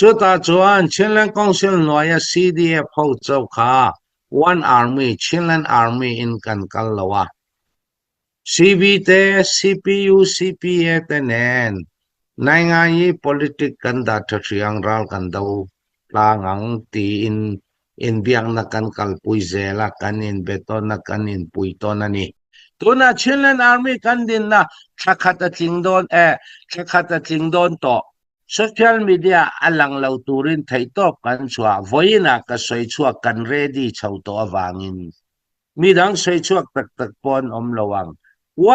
จุดาจวนชินแลนกองสิลน้อย CDF เขาเจ้าค่ะ One Army ชินแลน Army in กันกันละวะ CBT CPU CPA เตเนนนายงานยี่ politics กันดาทัศยังรัลกันดาวลางังตีอินเบียงนักกันกัลปุยเซลกันอินเบตอนนักกันอินปุยตอนนี้ตัวน่ะชินแลน Army กันดินนะชักขัดจิงโดนชักขัดจิงโดนต่อsocial media อลังเหล่าตูรินไทยตอบกันชัววอยนักก็สวยชัวกัน ready ชาวตัววางินมีดังสวยชัวตักปอนระวัง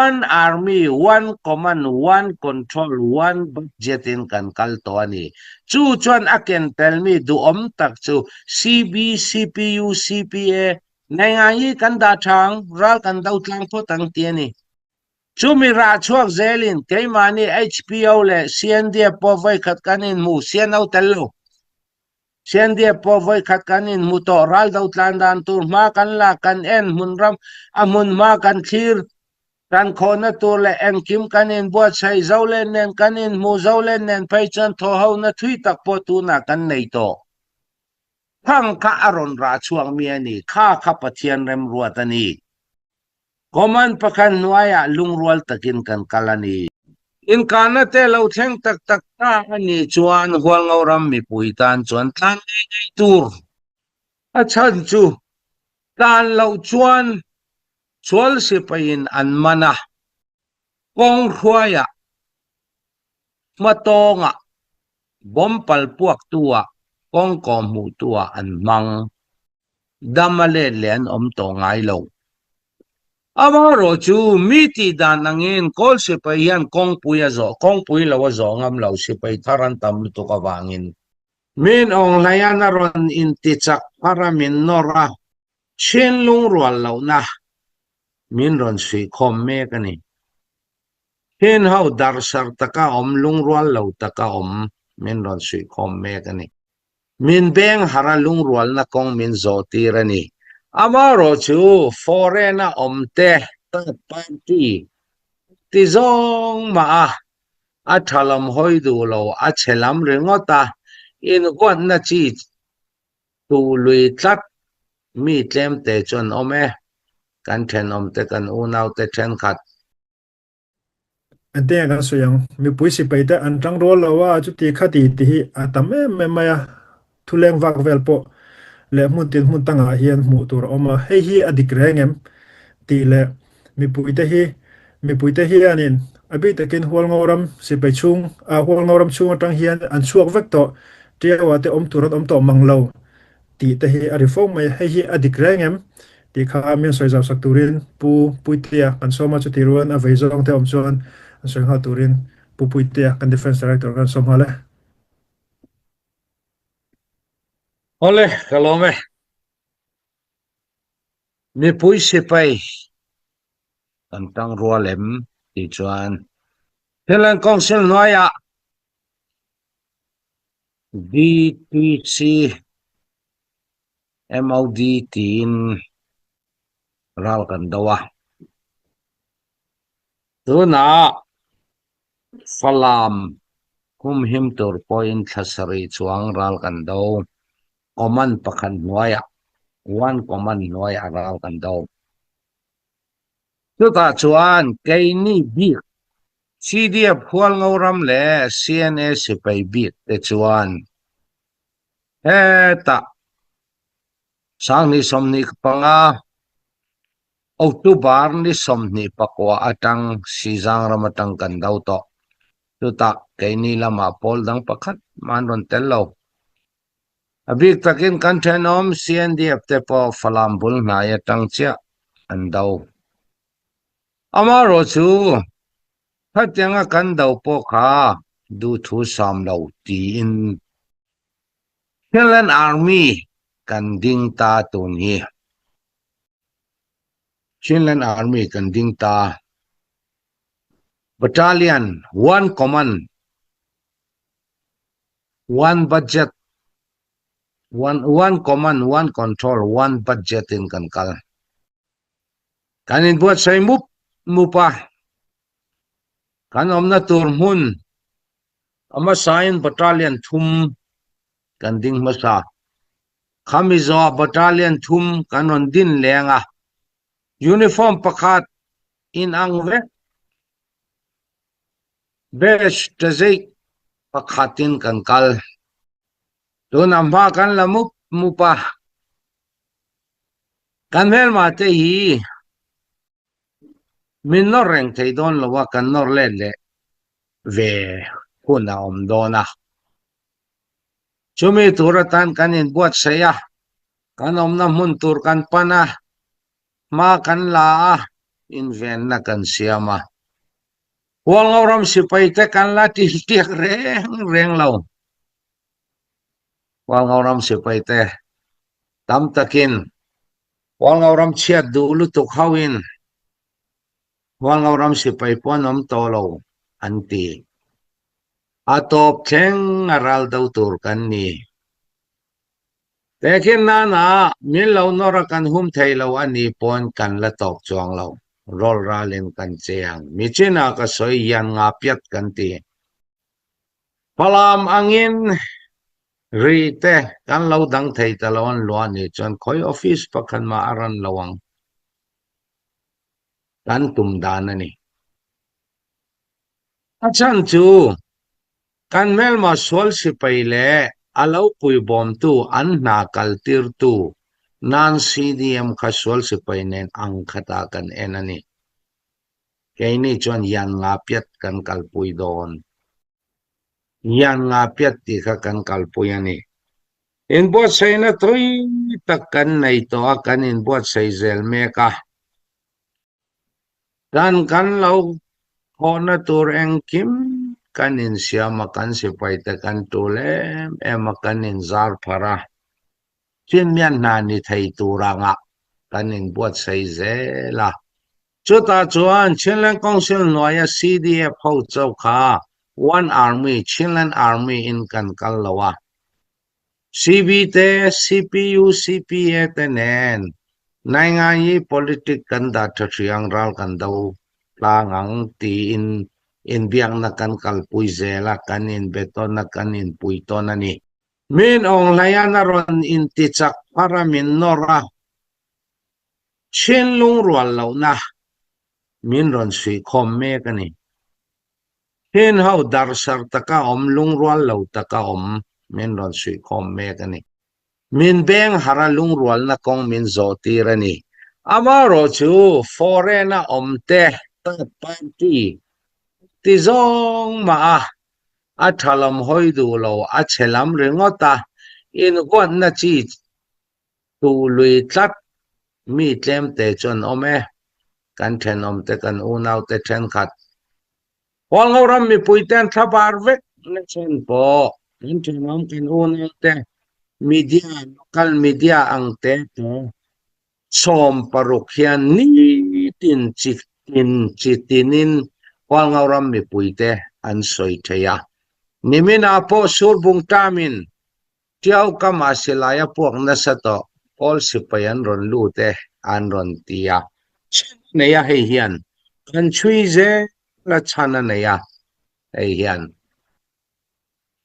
one army one command one control one budget in kan kal to ani chu chuan aken tell me du tak chu CB CPU CPA nangai kan da thang ral kan dau tlang pho tang ti ani chu mi ra chuak zelin keimani HPO le CNDF po vai khat kanin mu sianau tello CNDF po vai khat kanin mu to ral dau tlan dan tur ma kan la kan en munram amun ma kan khir kan khona tur le en kim kanin buat sai zaulen nen kanin mu zaulen nen pai chan tho hau na thui tak po tu na kan nei to phang ka aron ra chuang mi ani kha pathian rem ruatani Koman pakan nuaya lungrual takin kan kalani. In kana te lau theng tak ta ani chuan hual ngauram mi puitan chuan tan ngay tur. Achan chu tan lau chuan chual sipayin an mana. Kong huaya matonga bompal puak tua kong komu tua an mang damale len to ngay lau. Amaro chu miti dan angin kol sipayan kong puya zo kong puy lawa zo ngam law sipay taran tam to kawangin min ong layana ron intichak para min nora chin lung rual law na min ron si kom me kani hin hau darsar taka lung rual law taka min ron si kom me kani min beng hara lung rual na kong min zo tirani Amaro chu foreigner te third party tizong ma athalam hoidu lo achelam ringota in gon na chi tu lui tlat mi tlem te chon ome kan then te kan unau te then khat ante kan soyang mi puisi paita antang rol lawa chu ti khati ti atame me maya thuleng wak velpo le mun tanga hian mu tur oma hi adikrengem ti le mi puite hi anin abi takin hual ngoram sipai chung hual ngoram chung atang hian an chuak vek to tiawa te turat to manglo ti te hi arifong mai hi adikrengem ti kha min soizaw sakturin puitia kan soma chu tiruan aveizong te chuan an soing ha turin puitia kan defense director kan somale Ole, kalome. Mi pui sipai. Tantang rualem di chuan. Hilan kongsil noya. DTC MOD tin ral kan dawa. Tuna falam him tur point thasari chuang ral kan daw. Koman pakan nuaya one koman nuaya ral kan daw tuta chuan kaini bi CDF hual ngauram le CNA sipai bi te chuan eta sang ni somni panga October ni somni pakwa atang sizang ramatang kan daw to tuta kaini lama pol dang pakat manron tello Abik takin kantenom CNDF te po falambul na yatang chia andaw. Amaro chu hatyanga kandaw po ka du thu sam law tiin. Hilan Army kanding ta tuni. Hilan Army kanding ta. Battalion, one command, one budget. One command, one control, one budget in kankal. Kanin buat say mupa. Kan omna turmun. Ama sign battalion thum กันดิ้งมาซาคามิโซบัตาเลียนทุมกันนดินแรงยูนิฟอร์มประคาดอินอังเวเบชเตซิกประคาตินกันกัลตัวนำพากันละมุปะกันเวลมาเตฮีมินนอร์เร่งไทยดอนละว่ากันนอร์เล่เล่เวคุณอาอมโดนะชุมีตุรตันกันอินบวชเสียกันอมน้ำมุนตุรกันปนะมากันลาอินเวนนักันเสียมาวังเอารำสิไปแต่กันละที่เตียกเร่งเราวังเอารำสิไปแต่ตำตะกินวังเอารำเชียดดูลุตุเขาอินวังเอารำสิไปป้อนอมโตเราอันตีอาตบเชงอารัลดาวตุรกันนี่แต่คิดนานะมีเรานรกันหุ่มไทยเราอันนี้ปนกันและตอกจวงเรารอลราเล่นกันเจียงมีเจนาก็สวยยันงาเปียดกันตีพลามอังอินรีเตกันเราดังไทยตะลวันล้วนนี่จนคอยออฟฟิศปักกันมาอารันระวังกันตุ่มดานนี่อาจารย์จูกันเมลมาสวลสิไปเล่อาเลาปุยบอมตูอันนาคัลติร์ตูนานซีดีเอ็มข้าสวลสิไปเนนอังคตากันเอ็นนี่แค่นี้จนยันงาเปียดกันกัลปุยโดนยันงาเปียดตีกันกัลปุยนี่อินบวชใส่นะทุยตักกันในตัวกันอินบวชใส่เซลเมกะกันเราพอนะตัวเองคิมกันอินเสียมากันสิไปแต่กันตัวเล่มมากันอินซาร์พาระเช่นยันนานิไทยตัวรังกันอินบวชใส่เซละจุดอาจวนเช่นเล่นกองเชียนหน่วย CDF เขาเจ้าข้า One Army เช่นเล่น Army อินกันกัลละวะ CBT CPU CPA เตนเนนายงานยี่ politics กันดัดเชียงรัลกันดาวลางังตีอินเบียงนักกันกัลปุยเซลกันอินเบตอนนักกันอินปุยตอนนี้มินองลายนารอนอินติจักพารามินนอระเช่นลุงรัวเหล่านะมินรอนสุยคอมเมกันนี่เห็นเขาดาร์สัร์ตะกาอมลุงรัวเหล่าตะกาอมมินรอนสุยคอมเมกันนี่มินเบงหาราลุงรัวนักกองมินโจตีรันนี่อามาโรจูฟอเรน่าอมเตะตัดปานตีติจงมาอาทลมหอยดูเราอาเชลัมเริงอตาอินกวนนาจีตูลุยทัดมีเต็มเตจนอเมกันเทนอมเตกันอูนาวเตเทนขัดวังเอารำมีปุยเตนทับอาร์เวกนั่นเช่นพอกันเทนอมกันอูนาวเตมีเดียlocal mediaอังเตโตชมปรุขยันนี่ตินจิตินินวังเอารำมีปุยเตอันสวยเทียนิมินาโปสูรบุงตามินเที่ยวกับมาสิลายพวกนัสตออลสิไปอันรอนลูเตอันรอนตียเนียให้เฮียนกันช่วยเจละชนะเนียให้เฮียน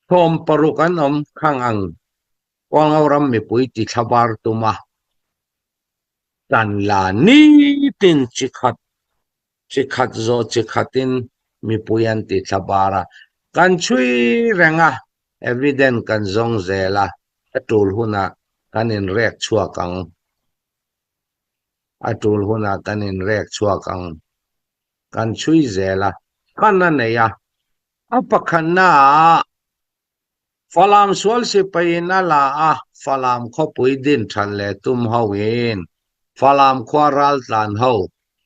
ชมปรุกันอมข้างอังวังเอารำมีปุยติขบาร์ตุมากันลานี่ตินจิขัดโซจิขัดินมีปุยันติขบาระกันช่วยแรงevident กันจงเซละตูลหุนากันอินเรียกชัวกังตูลหุนากันอินเรียกชัวกังกันช่วยเซละกันนั่นเนี่ยอัปขันนาฟลามสวลสิไปนั่นละฟลามข้อปุยดินทันเลตุมเฮาเองฟลามควารัลตันเฮา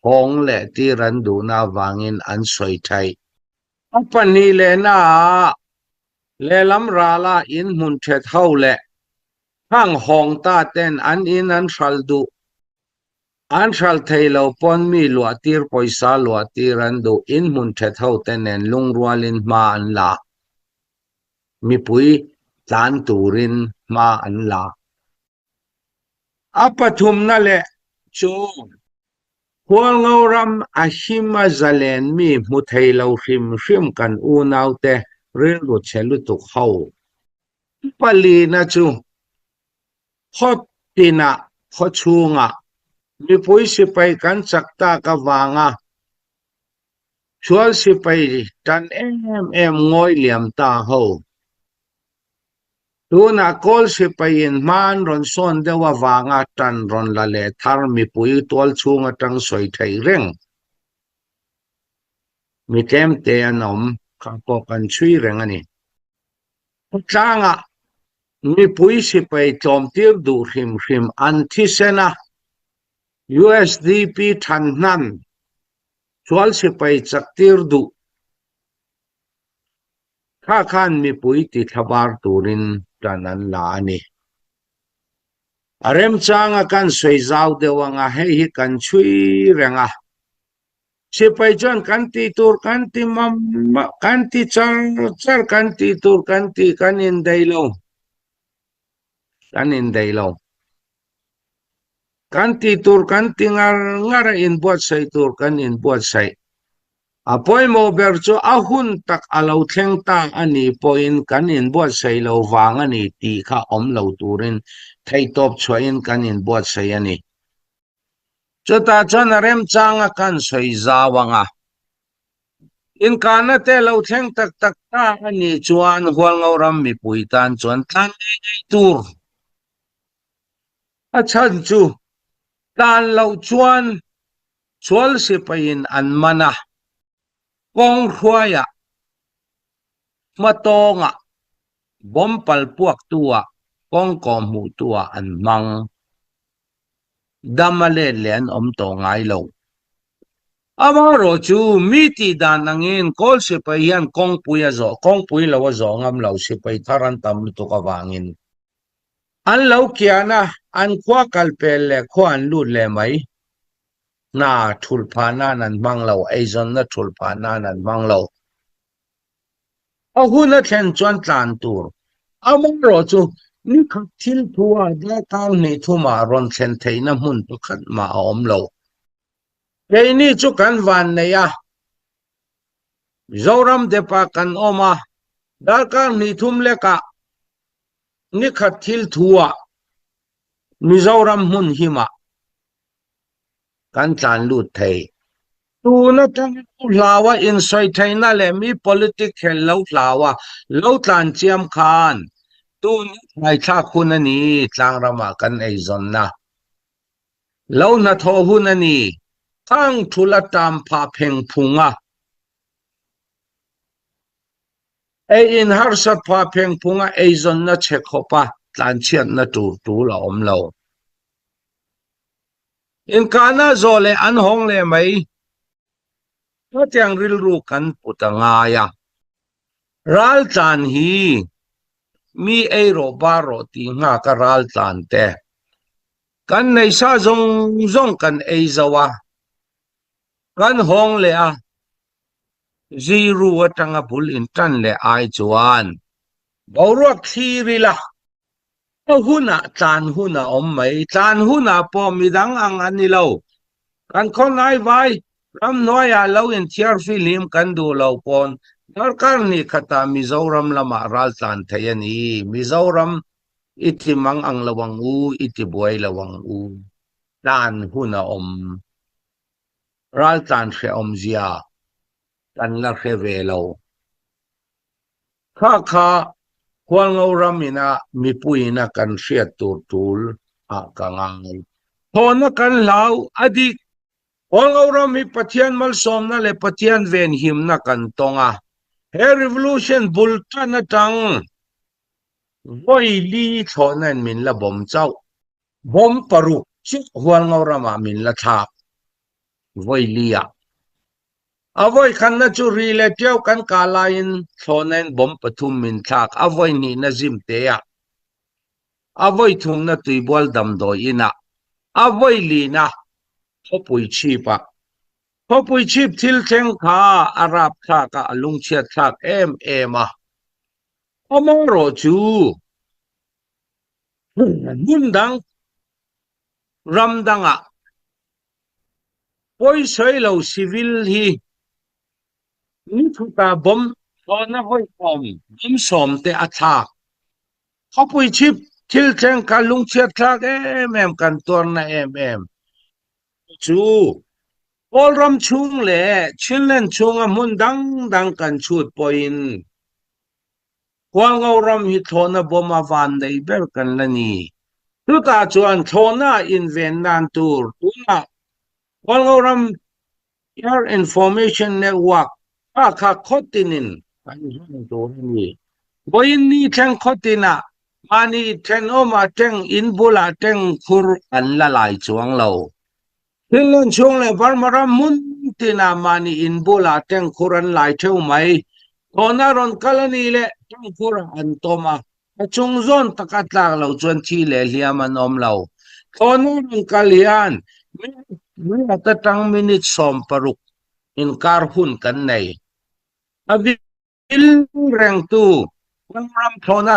หงเลที่รันดูนาวางินอันสวยไทยอัปนีเลน่าเลลัมราลาอินมุนเทเท่าเลข้างห้องตาเต้นอันอินอันชัลดูอันชัลไทยเราปนมีหลวตีร์ปอยซาหลวตีรันดูอินมุนเทเท่าเต้นลุงรัวลินมาอันลามีปุยตานตูรินมาอันลาอัปทุมนั่นแหละจูหัวเงารำอาชิมาซาเลนมีมุทัยเราชิมกันอูนาวเตเรื่องรถเชลุตุกเขาป ลีนะจูพอตินะพอชูงะมีปุ้ยสิไปกันจักตากะวางะชวนสิไปจันงอยเหลี่ยมตาเฮาดูนะกอลสิไปยินมันรอนซอนเดว่าวางะจันรอนละเลทารมีปุ้ยตัวชูงะจังสวยไทยเร่งมีเต็มเตียนอมข้าก็กันช่วยเร่งอันนี้จ้างะมีปุ้ยสิไปโจมตีดูริมอันที่เสนะ USDP ทันนั้นชวนสิไปจักตีดูข้าขันมีปุ้ยติดทบาร์ตูรินจันนันลานี่เริ่มจ้างกันสวยเจ้าเดวังให้กันช่วยเร่งสิไปจนกันตีตูร์กันตีมัมกันตีจาร์กันตีตูร์กันตีกันอินไดโลกันอินไดโลกันตีตูร์กันตีงาอินบวชใส่ตูร์กันอินบวชใส่apoi mo bercho ahun tak alau thleng ta ani point kan in bot sei lo wang ani ti kha om lo turin thei top chhoin kan in bot sei ani chota chan rem changa kan sei zawanga in kana te lo thleng tak ta ani chuan hual ngoram mi puitan chuan tlan nei tur a chan chu tan lo chuan chwal se pain an mana Kong huaya matonga bompal puak tua kong komu tua an mang damale len to ngai lo amaro chu miti dan angin kol se payan kong pui lo zo ngam lo se pai tharan tam to ka wangin an lo kiana an kwa kalpel le khwan lu le mai na thulphana nan manglo aizon na thulphana nan manglo ahuna thlen chuan tlan tur amaro chu ni thil thua da kal ni thuma ron thlen theina mun tu khat ma om lo keini chu kan van ne ya zoram de pa kan oma da kal ni thum le ka ni khat thil thua mizoram mun hima kan tlan lut thei tu na tang lawa in soi thaina le mi politics hel lo lawa lo tlan chiam khan tu ngai tha khun ani tlang rama kan ei zon na lo na tho hun ani thang thula tam pha pheng phunga ei in har sat pha pheng phunga ei zon na che khopa tlan chiat na tu la om lo in kana zole an hong le mai to tiang ril ru kan putanga ya ral chan hi mi ei ro ba ro ti nga ka ral chan te kan nei sa zong kan ei zawa kan hong le a ziru atanga bul in tan le ai chuan boruak thirila huna tlan huna om mai tlan huna po midang ang anilo kan khonai vai ram noya lo in thiar film kan du lo pon darkar ni khata mizoram lama ral tlan thayani mizoram itimang ang lawang u itibuai lawang u tlan huna om ral tlan khe om zia kan la khe velo kha Hual ngauramina mipuina kan riat turtul a kangai hona kan lau adik hual ngaurami pathian mal somna le pathian ven himna kan tonga he revolution bultan atang voi li thonan min la bom chau bom paru chi hual ngaurama min la tha voi lia avoy kan na chu ri le piao kan kalain thonen bom pathum min thak avoy ni na jim te ya avoy thum na tuibol dam do ina avoy li na hopui chipa hopui chip thil theng kha arab kha ka alung chiat thak ema amaro chu bundang ramdanga poi sei lo civil hi ni thuta bom ona hoi bom som te athak เขาปุยชิบทิลเทงกันลุงเชียดทักกันตัวนะจูออลรำชุงแหละชิลเลนชุงมุนดังกันชุดปอยน์ Huang auram hi thona boma van dei ber kan lani tuta chuan thona inven nan tur tuna huang auram your information network kha khotinin kan to ni boin ni thang khotina mani then oma teng inbula teng khur an la lai chuang lo hilon chung le barmaram mun tina mani inbula teng khuran lai theu mai thona ron kalani le Pura antoma chung zon takatlang lo chuan chi le hliaman om lo thonu ng kalian mi atatang minute som paruk in karhun kan nei abil reng tu ram thona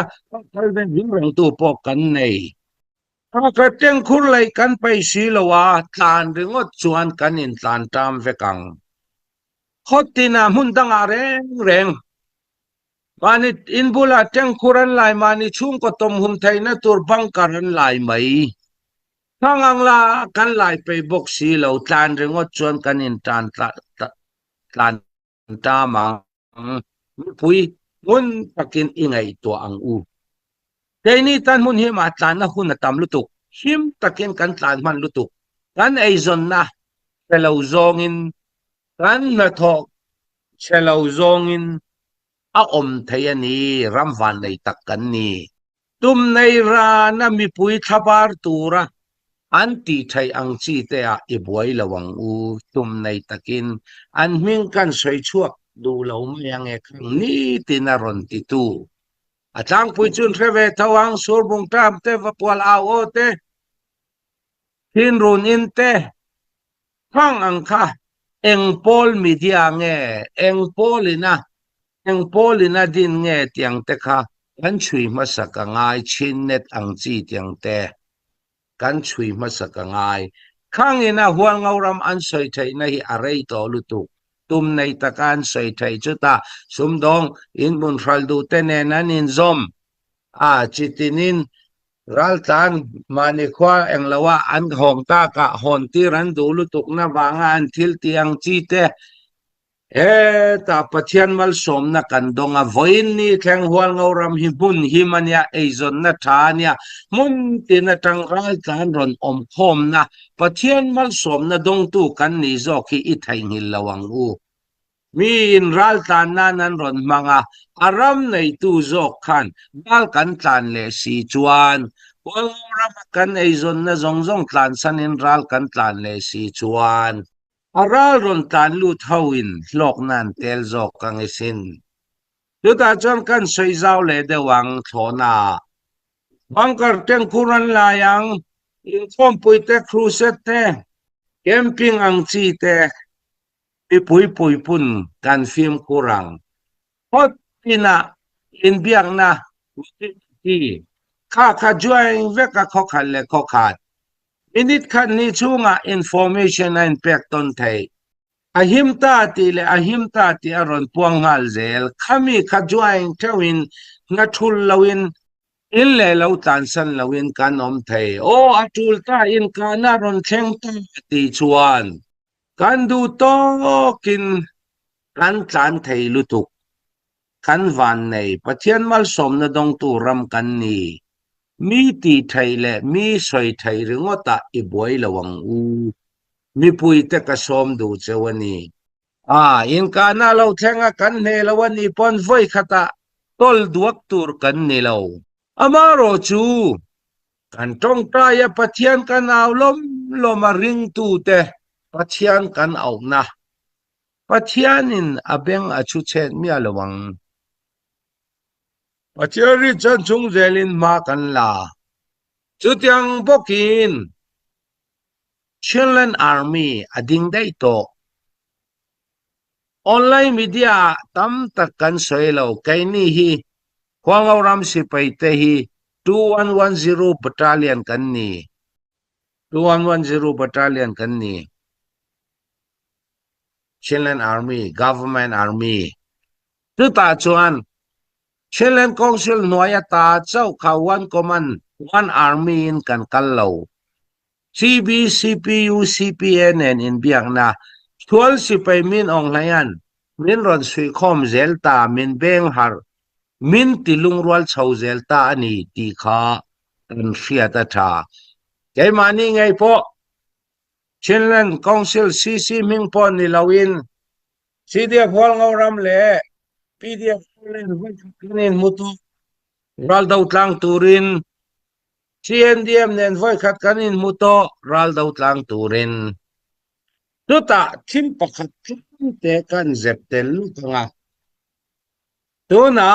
kalben reng tu po kan nei ka teng khur lai kan pai si lowa tlan ringot chuan kan in tlan tam vekang khotina mun danga reng Mani inbula teng kuran lai mani chung ko tom hum thai na tur bang karan lai mai. Tangang la kan lai pe bok si lo tlan ringot chuan kan in tlan tamang. Pui mun takin ingay to ang u. Kaya ni tan mun him at tlan na hun tam lutuk. Him takin kan tlan man lutuk. Kan ay zon na. Chelaw zongin. Kan na thok. Chelaw zongin. Om thaya ni ramvan nei takkan ni tum nei ra na mi pui thabar tura anti thai ang chi te a ibuai lawang u tum nei takin an ming kan soi chuak du lo mayang e khang ni tinaron ti tu atang pui chun threwe thawang surbung tam te vapwal a o te hin run in te phang ang kha eng pol media nge eng polina Ang polina din nge tiang te kha kan chui masaka ngai chin net ang chi tiang te kan chui masaka ngai khang ina huang auram an soi thai na hi arei to lutu tum nei takan soi thai chuta sumdong in bun fraldu te ne nan in zom chitinin raltan mani khwa englawa an hong ta ka hon ti ran du lutuk na wanga an thil tiang chi te ta pathian mal som na kandonga voin ni theng hual ngauram hibun himania eizon na thania mun tinatang ral tan ron om khom na pathian mal som na dong tu kan ni zo khi I thai ngil lawang u mi in ral tan na nan ron manga aram nei tu zo khan dal kan tlan le si chuan hual ngauram kan eizon na zong tlan san in ral kan tlan le si chuan Aral ron tan lut hawin lok nan tel zok kang isin. Yuta chan kan soy zao le de wang thona. Bangkar teng kuran layang inform pui te cruiset te. Camping ang chi te. Pui pun kan film kurang. Hot tina in biang na. Ka juaing veka kokhan le kokhat. Init kan ni chunga information na impacton thai. Ahim ta ti aron puangal zel. Kami kajuaing tewin natul lawin in le law tansan lawin kanom thai. Atul ta in kanaron cheng ta ti chuan. Kan du tokin kan tlan thai lutuk. Kan van nei pathian mal som na dong turam kan ni. Mi ti thai le mi soi thai ringota ibuai lawang u mi pui te ka som du chewani in kana lo thenga kan ne lawani pon voi khata tol duak tur kan ne lo amaro chu kan tong ta ya pathian kan awlom loma ring tu te pathian kan aw na pathianin abeng achu chen mi alawang Pacheri chan chung zelin ma kan la. Chutiang bokin. Chilean Army ading day to. Online media tam takkan soilo kay ni hi. Huang auram si paite hi 2110 battalion kan ni. 2110 battalion kan ni. Chilean Army, government army. Tuta chuan Chilean Council Nuaya ta chau kha one command one army in kan kallo CB CPU CPNN in biakna thual sipay min ong layan min ron sui khom zelta min beng har min tilung rual chau zelta ani ti kha kan fiata tha kay mani ngai po Chilean Council CC Mingpon ni lawin CDF hol ngawram le PDF len kanin mutu ral daw tlang turin CNDM nen voi khat kanin muto ral daw tlang turin tuta thim pakhat te kan zeptel lutanga tuna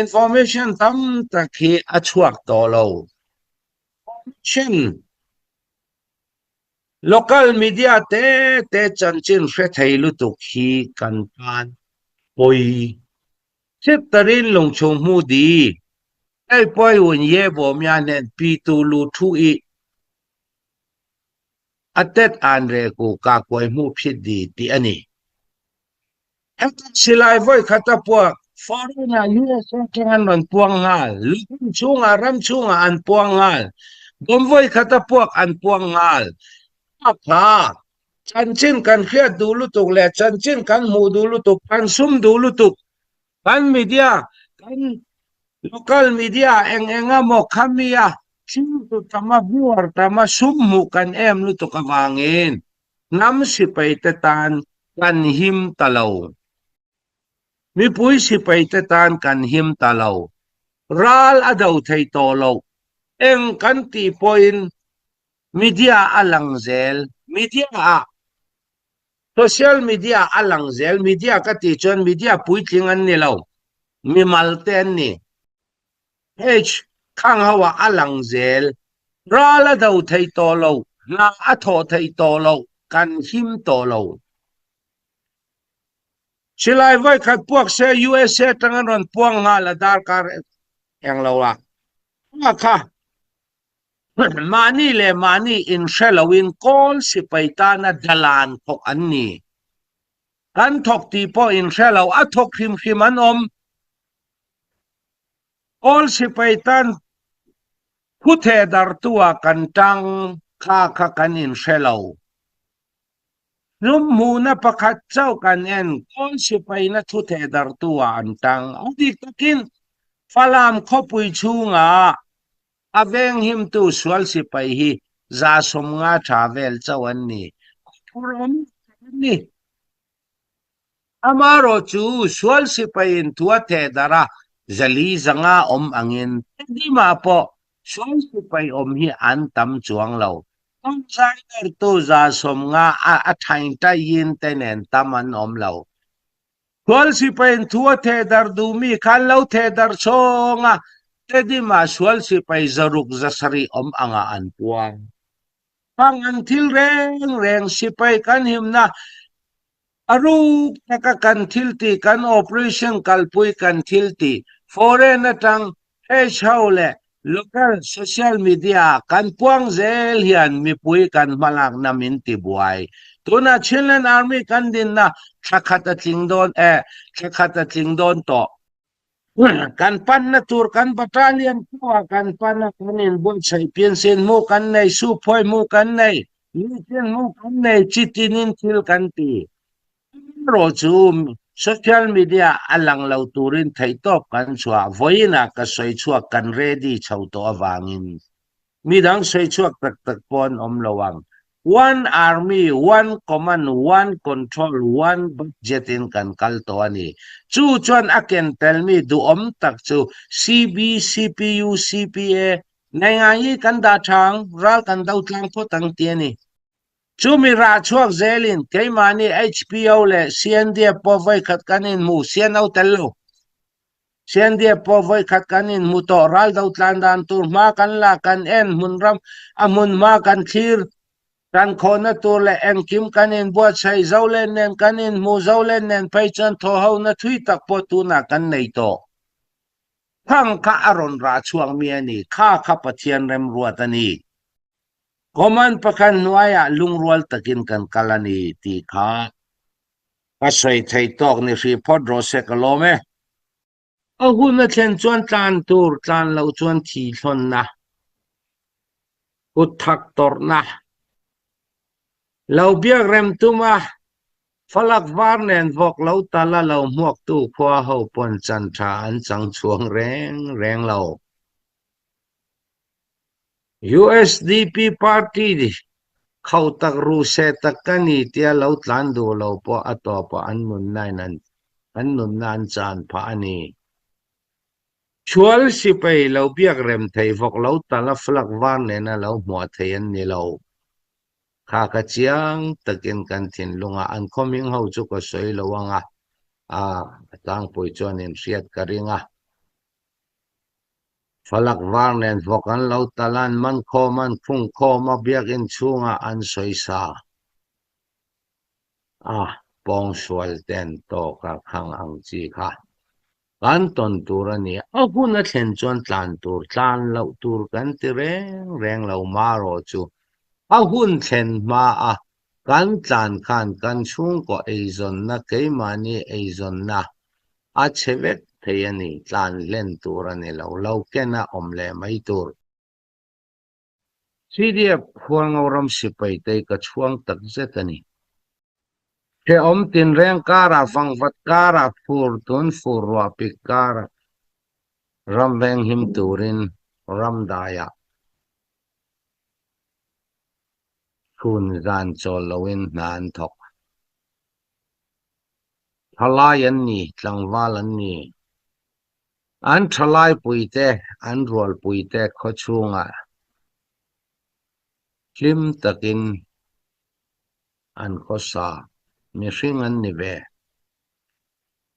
information tam takhi achuak tolo chin local media te chanchin hre theilu tuk hi kan pan poi sitarin longchong mu di ai poi un ye bo mya nen pi tu lu thu I atet anre ku ka koi mu phit di ti ani at silai voi khata po foreign US kan ron puang ngal lum chunga ram chunga an puang ngal bom voi khata po an puang ngal apa chanchin kan khia dulu tuk le chanchin kan mu dulu tuk kan sum dulu tuk kan media kan local media enga mo khamia tu tama viewer tama summu kan lu tuk awangin nam sipay tetan kan him talaw mi pui sipay tetan kan him talaw ral adaw thay tolaw eng kan ti point media alangzel media social media alangzel media kati chon media puitlingan nilaw mi malten ni H khang hawa alangzel rala daw thay tolaw na atho thay tolaw kan him tolaw silay vai khat puak se USA tangan ron puang ngal adar kar yang lawa kha mani le mani in shalawin call si paitana dalan khok anni kan thok ti po in shalaw athok khim khim anom all si paitan puthe dar tua kantang kha kanin shalaw num muna pakhat chau kan en all si paina thuthe dar tua antang adik takin falam khopui chunga aveng him tu swal si pai hi za som nga travel chawan ni puram ni amaro chu swal si pai in tua the dara zali zanga angin di ma po swal si pai hi an tam chuang lo tong sai der tu za som nga a thain ta yin tenen taman lo swal si pai in tua the dar du mi khan lo the dar chonga Tedi maswal si pay zaruk zasari anga anpuang. Pangantil reng si pay kanhim na aruk nakakantilti kan operation kalpuy kantilti. Foreign natang haule local social media kan puang zel hiyan mipuy kan malak na minti buhay. Tuna Chilean Army kan din na kakatating don to. Kan pan na tur kan battalion ko kan pan na kanin bon say piensen mo kan nay supoy mo kan nay litin mo kan nay chitinin til kanti rojum social media alang law turin thay top kan chwa voina ka soy chwa kan ready chaw to awangin midang soy chwa tak pon omlawang one army, one command, one control, one budget in kan kalto ani. Chu chuan aken tell me du tak chu CB, CPU, CPA, nangayi kan da chang, ral kan daw tlang po tang tieni. Chu mi ra chuak zelin, kay mani HPO le, CNDF po voy kat kanin mu, CNO tello. CNDF po voy kat kanin mu to, ral daw tlandan tur, ma kan la kan en, munram, amun ma kan clear, kan khona to le en kim kanin buat sai zaulen nen kanin mu zaulen nen paichan tho hau na thui tak po tu na kan nei to phang ka aron ra chuang mi ani kha pathian rem ruatani koman pakan nuaya lungrual takin kan kalani ti kha pasai thai tok ni ri pod ro se kalome hun na chen chuan tlan tur tlan lo chuan thi thlon na ut thak tor na lo biak rem tuma falak var nen vok lo tala lo muak tu khwa ho pon chan tha an chang chuang reng lo USDP party di khau tak ru se tak kani tia lo tlan du lo po ato pa an mun nai nan an nun nan chan pha ani chual si pai lo biak rem thei vok lo tala falak var nen na lo hmuah thei an ni lo kha ka chiang takin kan thin lunga an coming ho chu ko soi lo anga tang poi chuan in riat ka ringa falak var nen vok an lo talan man kho man phung kho ma biak in chunga an soi sa pong sual ten to ka khang ang chi kha kan ton tur ani hun a thlen chuan tlan tur tlan lo tur kan ti reng lo ma ro chu hun thlen ma kan tlan khan kan chung ko eizon na keimani eizon na chevek thei ani tlan len tur ani lo kena omle mai tur CDF huang oram sipai tei ka chuang tak zetani he om tin reng kara fangvat kara fur tun furwa pikara ram veng him turin ram daya kun zan chol lawin nan thok thalai an ni tlangwal an ni an thalai puite an rol puite kho chunga klim takin an kho sa mi hring an ni ve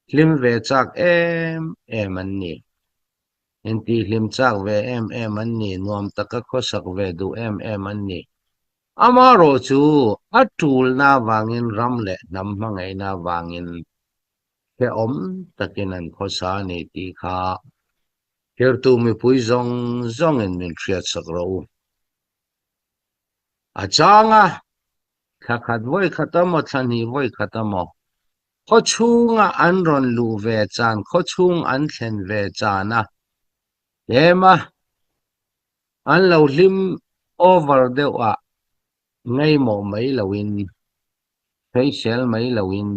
klim ve chak em an ni enti hlim chak ve em an ni nuam taka kho sak ve du em an ni amaro chu atul na wangin ramle nam mangai na wangin he om takin an kho sa ni ti kha her tu mi pui zong in min triat sak ro achanga khat voi khatamo thani voi khatamo kho chunga an ron lu ve chan kho chung an thlen ve chana ema an lo lim over de wa ngai mo mai lawin facial mai lawin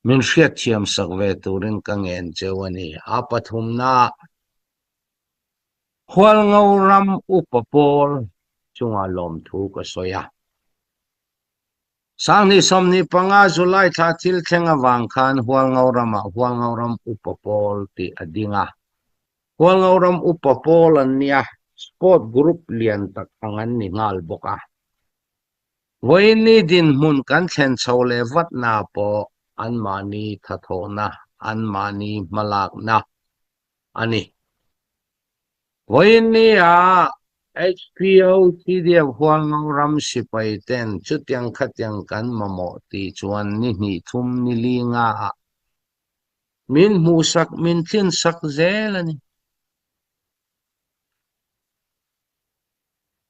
min hriat thiam sak ve turin ka ngen chewani apathum na hual ngau ram upapol chunga lom thu ka soya sang ni som ni panga July tha thil thenga wang khan hual ngau ram upapol ti adinga hual ngau ram upapol an nia sport group lian tak angan ni ngal boka voini din mun kan thlen chole vat na po an mani thatona an mani malak na ani voini HPO CDF hual ngau ram sipai ten chutyang khatyang kan mamo ti chuan ni thum ni linga min musak min thin sak zelani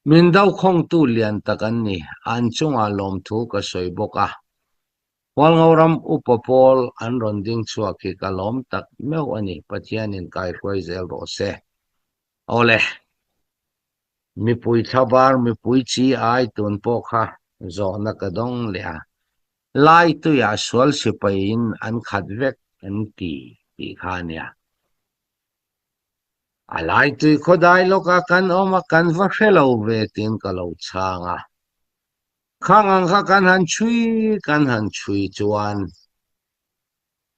min dau khong tu lian takan ni an chunga lom thu ka soi boka hual ngau ram upapol an ronding chuaki ka lom tak meu ani pathianin kai roi zel ro se ole mi pui thabar mi pui chi ai tun po kha zo na ka dong le lai tu ya swal sipai in an khat vek an ti khania alai tu khodai loka kan oma kan va khelo ve tin ka lo changa khangang kha kan han chui chuan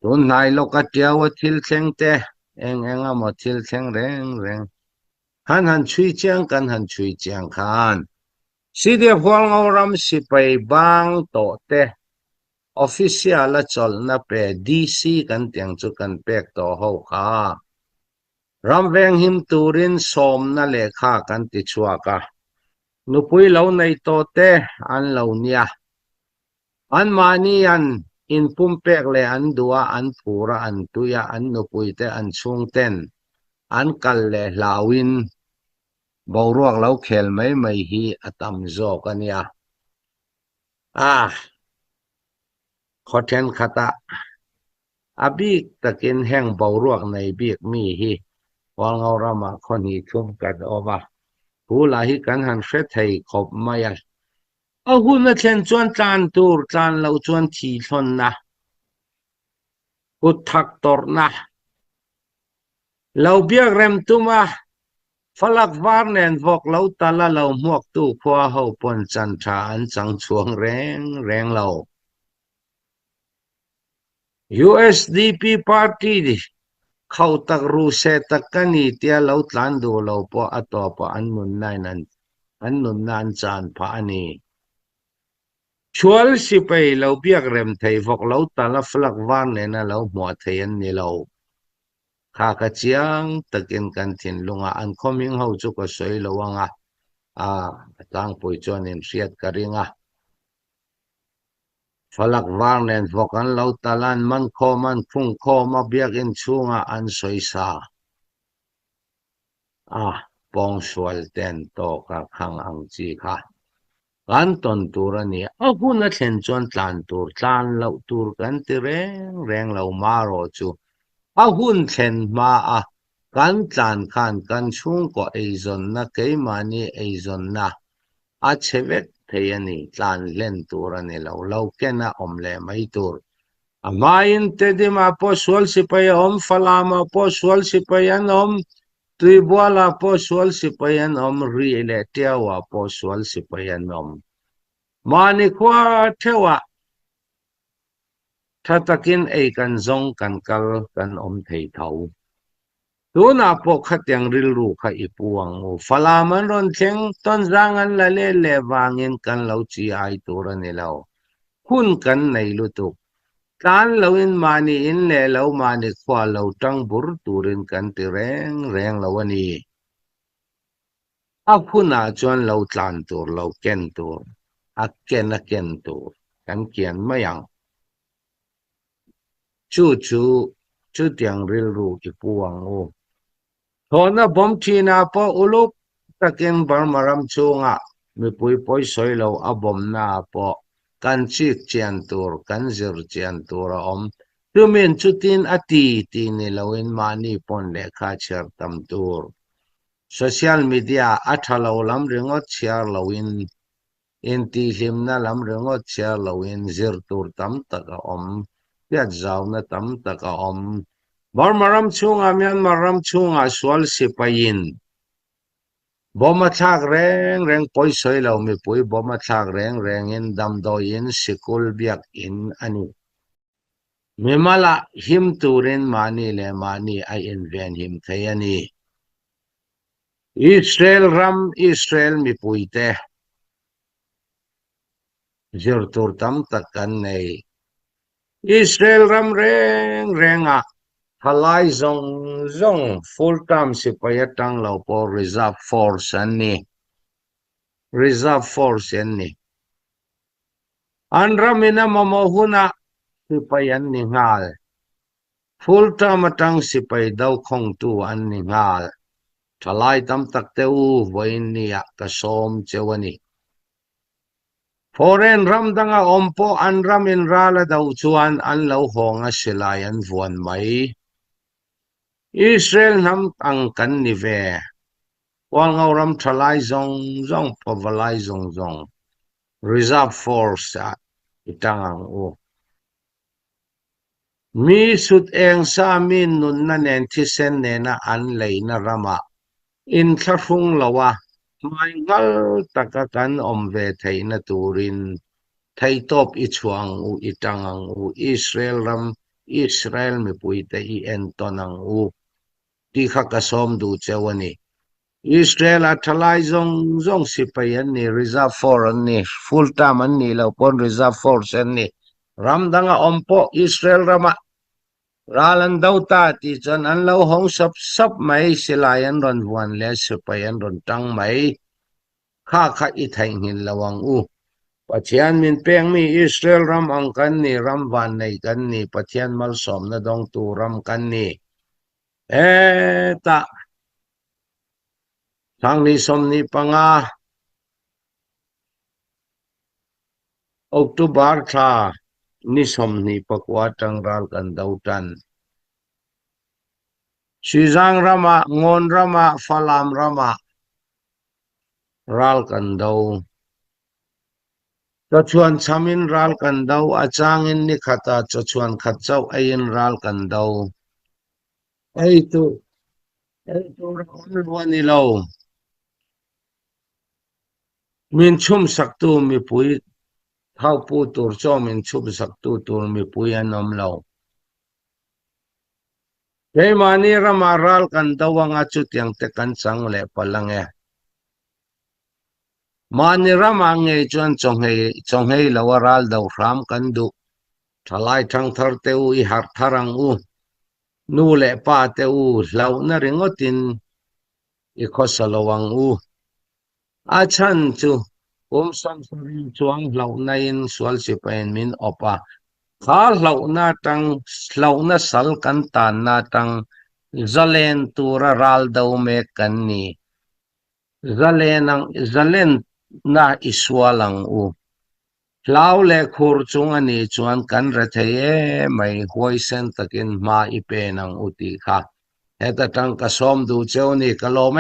tun nai loka tiawa thil thleng te enga mo thil thleng reng han chui chiang kan han chui chiang khan CDF hual ngau ram sipai bang to te official la chol na pe DC kan tiang chu kan pek to ho kha ramveng him turin som na lekha kan ti chuaka nupui lo nei to te an lo nia an mani an in pumpek le an dua an phura an tuya an nupui te an chung ten an kal le lawin boruak lo khel mai hi atam zo kania khoten khata a bik takin heng bawruak nei bik mi hi walngau rama khoni thum kan oma hula hi kan han hre thei khop maya a hun a thlen chuan tlan tur tlan lo chuan thi thlon na ut thak tor na lo biak rem tuma falak var nen vok lo tala lo muak tu khwa ho pon chan tha an chang chuang reng lo USDP party di khau tak ru se tak kani tia lo tlan du lo po ato pa an mun nai nan an nun nan chan pha ani chual si pai lo biak rem thei vok lo tala falak var nen na lo hmuah thei an ni lo kha ka chiang takin kan thin lunga an khoming ho chu ko soi lo anga tang poi chuan in riat ka ringa falak var nen vokan lo talan man kho man phung kho ma biak in chunga an soi sa pong sual ten to ka khang ang chi kha kan ton tur ani a huna thlen chuan tlan tur tlan lo tur kan ti reng lo ma ro chu a hun thlen ma kan tlan khan kan chung ko eizon na keimani eizon na a chewek thei ani tlan len tur ani lo kena omle mai tur amain te di ma po sual sipai om falama po sual sipayan om tribwala po sual sipayan om riele tiawa po sual sipayan om mani kwa thewa thatakin ei kan zong kan kal kan om thei thau tuna po khatyang rilru kha ipuang falaman ron theng ton zangan la le wangin kan lo chi ai turani lo hun kan nei lutuk tlan loin mani in le lo mani khwa lo tang bur turin kan ti reng lo ani phuna chuan lo tlan tur lo ken tur ken tur kan kian mayang chu tiang rilru ipuang thona bom thina po uluk takin barmaram chunga mi pui soi lo abom na po kan chik chian tur kan zir chian tur om tumin chutin ati ti ni loin mani pon le kha cher tam tur social media athalo lam ringot share loin enti himna lam ringot share loin zir tur tam taka om piat zaw na tam taka om barmaram chunga Myanmaram chunga sual sipayin boma thak reng poi soi lo mi pui boma thak reng in dam do in sikul biak in ani mimala him turin mani le mani ai inven him thayani Israel mi pui te zir tur tam takan nei Israel ram renga halai zong full time sipayatang lo po reserve force ani anramina mamohuna sipayan ni ngal full time atang sipay daw khong tu an ni ngal thalai tam takte voin niya kasom chewani foreign ram danga ompo anram in rala daw chuan an lo honga silayan vuan mai Israel nam ang kan ni ve walngau ram thalai zong pavalai zong reserve force itangang mi sut eng sa min nun na nen thisen ne na an lei na rama in thlafung lawa mai ngal takakan omve thei na turin thei top I chuang itangang Israel mi puite I entonang ti khakasom du chewani Israel athalai zong sipayan ni reserve force ni full time an ni lo pon reserve force ni ramdanga ompo Israel rama ralan dauta ti chan an lo hong sap mai silayan ron wan le sipayan ron tang mai kha I thain hin lawang pathian min peng mi Israel ram ang kan ni ram van nei kan ni pathian mal som na dong tu ram kan ni ta sang ni som ni panga October tha นิสมนิปกวาตังรัลกันดาวตันชิจังรามะงอนรามะฟลามรามะรัลกันดาวจะชวนชามินรัลกันดาวอาจางอินนิขัตาจะชวนขัดเจ้าไออินรัลกันดาวไอตุรักวันนี้เรามินชุมสักตูมีปุยเท่าปูตูร์จอมินชุมสักตูร์มีปุยอันนมเราเฮมานีรามารัลกันดาวังอาจุดยังเตกันสังเล่พลังเอมานีรามาเงยจวนจงเฮลาวรัลดาวรามกันดุทลายทั้งทาร์เตอูอิหัรทารังอูนูเล่ป้าเตอูเหล่านาริงอตินอีกสลวังอูอาชันจูสังสริจวงเหล่าในสวลสิเป็นมินอปะข้าเหล่านาตังเหล่านาสัลกันตานนาตังจะเลนตัวรัลดาวเมกันนี่จะเลนนาอิสวาลังอูลาวเลขูรจงอันนี้จวนกันระเทยไม่หวยเซนตะกินมาอีเปนังอุติค่ะเหตุตังกสมดูเจ้านี่กะโลเม